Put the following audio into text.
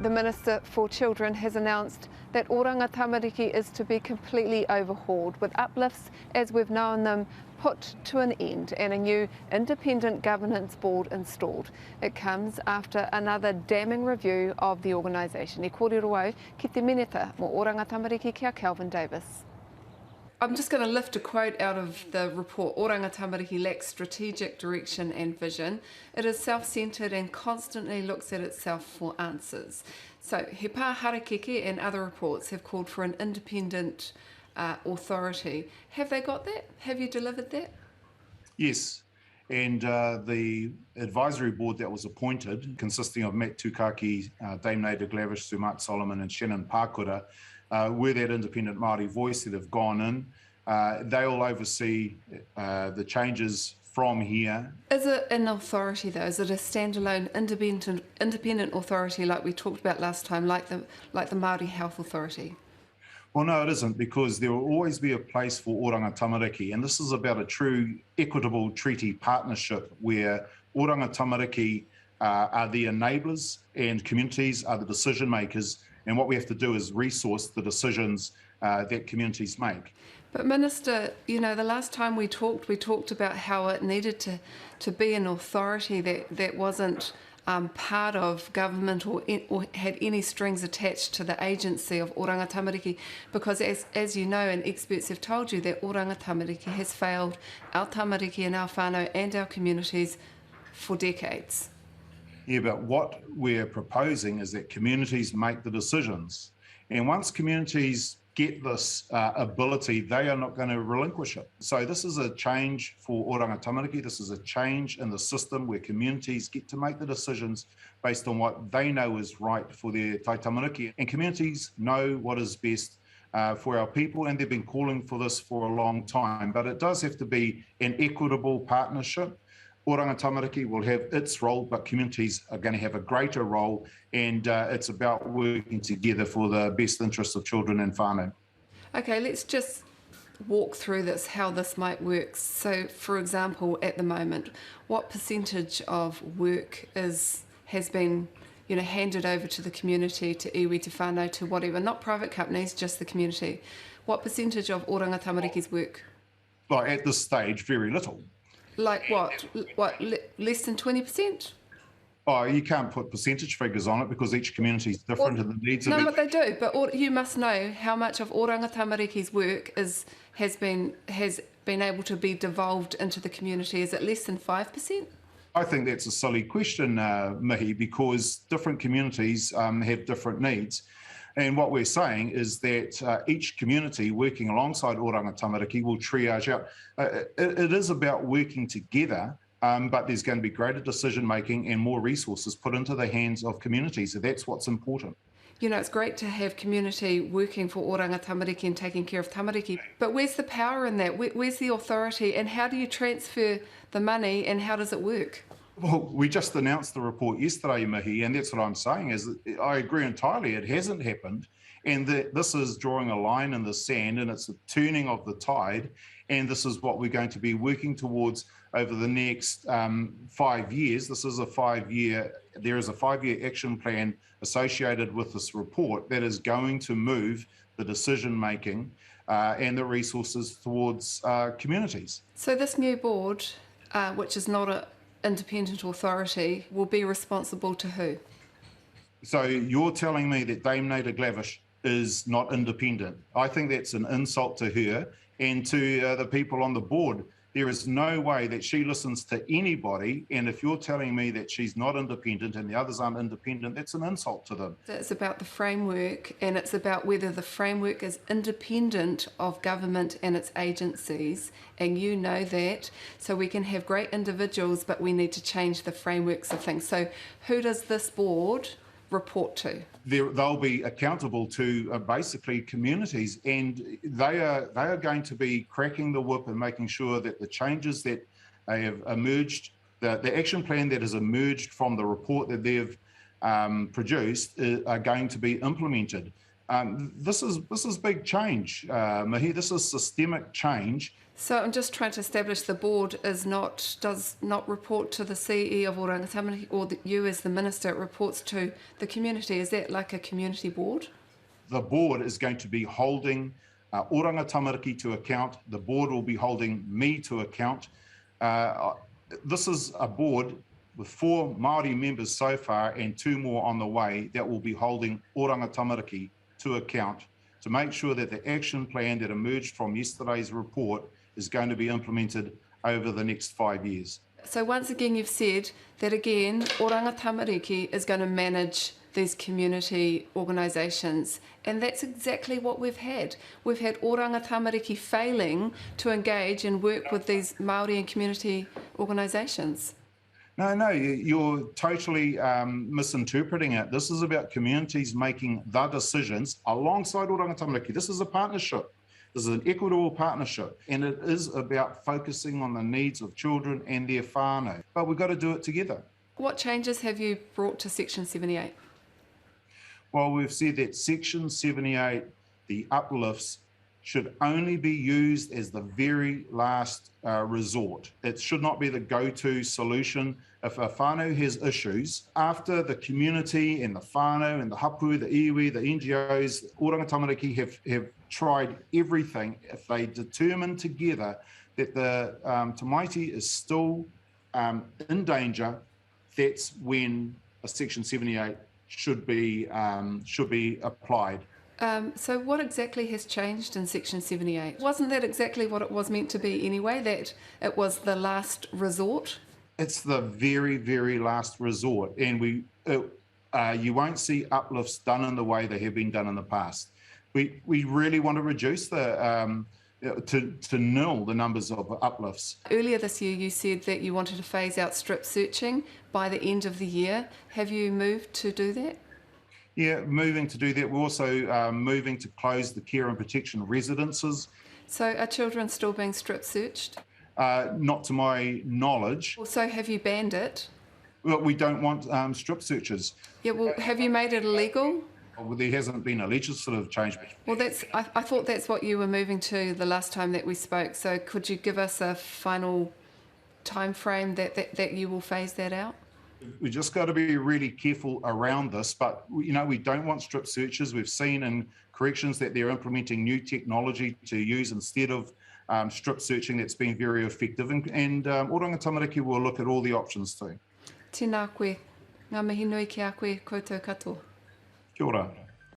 The Minister for Children has announced that Oranga Tamariki is to be completely overhauled, with uplifts as we've known them put to an end and a new independent governance board installed. It comes after another damning review of the organisation. E kōrero au ki te mineta mo Oranga Tamariki kia Kelvin Davis. I'm just going to lift a quote out of the report. Oranga Tamariki lacks strategic direction and vision. It is self-centred and constantly looks at itself for answers. So He Pā Harakeke and other reports have called for an independent authority. Have they got that? Have you delivered that? Yes, and the advisory board that was appointed, consisting of Matt Tukaki, Dame Nader Glavish, Sir Mark Solomon and Shannon Pakura, were that independent Māori voice that have gone in. They'll oversee the changes from here. Is it an authority though? Is it a standalone independent authority like we talked about last time, like the Māori Health Authority? Well, no, it isn't, because there will always be a place for Oranga Tamariki, and this is about a true equitable treaty partnership where Oranga Tamariki are the enablers and communities are the decision makers, and what we have to do is resource the decisions that communities make. But Minister, you know, the last time we talked about how it needed to be an authority that wasn't part of government or had any strings attached to the agency of Oranga Tamariki, because as you know, and experts have told you, that Oranga Tamariki has failed our tamariki and our whānau and our communities for decades. Yeah, but what we're proposing is that communities make the decisions. And once communities get this ability, they are not going to relinquish it. So this is a change for Oranga Tamariki. This is a change in the system where communities get to make the decisions based on what they know is right for their tai tamariki. And communities know what is best for our people, and they've been calling for this for a long time. But it does have to be an equitable partnership. Oranga Tamariki will have its role, but communities are going to have a greater role, and it's about working together for the best interests of children and whānau. Okay, let's just walk through this, how this might work. So, for example, at the moment, what percentage of work has been handed over to the community, to iwi, to whānau, to whatever, not private companies, just the community? What percentage of Oranga Tamariki's work? Well, at this stage, very little. Like what? Less than 20%? Oh, you can't put percentage figures on it because each community is different and the needs of it. No, but they do. But you must know how much of Oranga Tamariki's work has been able to be devolved into the community. Is it less than 5%? I think that's a silly question, Mihi, because different communities have different needs. And what we're saying is that each community working alongside Oranga Tamariki will triage out. It is about working together, but there's going to be greater decision making and more resources put into the hands of communities. So that's what's important. You know, it's great to have community working for Oranga Tamariki and taking care of tamariki, but where's the power in that? Where's the authority, and how do you transfer the money, and how does it work? Well, we just announced the report yesterday, Mihi, and that's what I'm saying is that I agree entirely. It hasn't happened, and this is drawing a line in the sand, and it's a turning of the tide, and this is what we're going to be working towards over the next 5 years. There is a 5-year action plan associated with this report that is going to move the decision-making and the resources towards communities. So this new board, which is not an independent authority, will be responsible to who? So you're telling me that Dame Nader Glavish is not independent. I think that's an insult to her and to the people on the board. There is no way that she listens to anybody, and if you're telling me that she's not independent and the others aren't independent, that's an insult to them. It's about the framework, and it's about whether the framework is independent of government and its agencies, and you know that. So we can have great individuals, but we need to change the frameworks of things. So who does this board report to? They'll be accountable to basically communities, and they are going to be cracking the whip and making sure that the changes that have emerged, the action plan that has emerged from the report that they've produced are going to be implemented. This is big change, Mihi. This is systemic change. So I'm just trying to establish the board does not report to the CE of Oranga Tamariki, or you as the minister, it reports to the community. Is that like a community board? The board is going to be holding Oranga Tamariki to account. The board will be holding me to account. This is a board with 4 Māori members so far and 2 more on the way that will be holding Oranga Tamariki to account to make sure that the action plan that emerged from yesterday's report is going to be implemented over the next 5 years. So once again, you've said that again, Oranga Tamariki is going to manage these community organisations, and that's exactly what we've had. We've had Oranga Tamariki failing to engage and work with these Māori and community organisations. No, you're totally misinterpreting it. This is about communities making the decisions alongside Oranga Tamariki. This is a partnership. This is an equitable partnership, and it is about focusing on the needs of children and their whānau. But we've got to do it together. What changes have you brought to Section 78? Well, we've said that Section 78, the uplifts, should only be used as the very last resort. It should not be the go-to solution. If a whānau has issues, after the community and the whānau and the hapu, the iwi, the NGOs, Oranga Tamariki have tried everything, if they determine together that the tamaiti is still in danger, that's when a Section 78 should be applied. So what exactly has changed in Section 78? Wasn't that exactly what it was meant to be anyway, that it was the last resort? It's the very, very last resort, and you won't see uplifts done in the way they have been done in the past. We really want to reduce to nil the numbers of uplifts. Earlier this year you said that you wanted to phase out strip searching by the end of the year. Have you moved to do that? Yeah, moving to do that. We're also moving to close the care and protection residences. So are children still being strip searched? Not to my knowledge. So have you banned it? Well, we don't want strip searches. Yeah, well, have you made it illegal? Well, there hasn't been a legislative change. Well, I thought that's what you were moving to the last time that we spoke. So could you give us a final time frame that you will phase that out? We just got to be really careful around this, but we don't want strip searches. We've seen in corrections that they're implementing new technology to use instead of strip searching. That's been very effective, and Oranga Tamariki will look at all the options too. Tēnā koe. Ngā mihi nui ki a koe koutou katoa. Kia ora.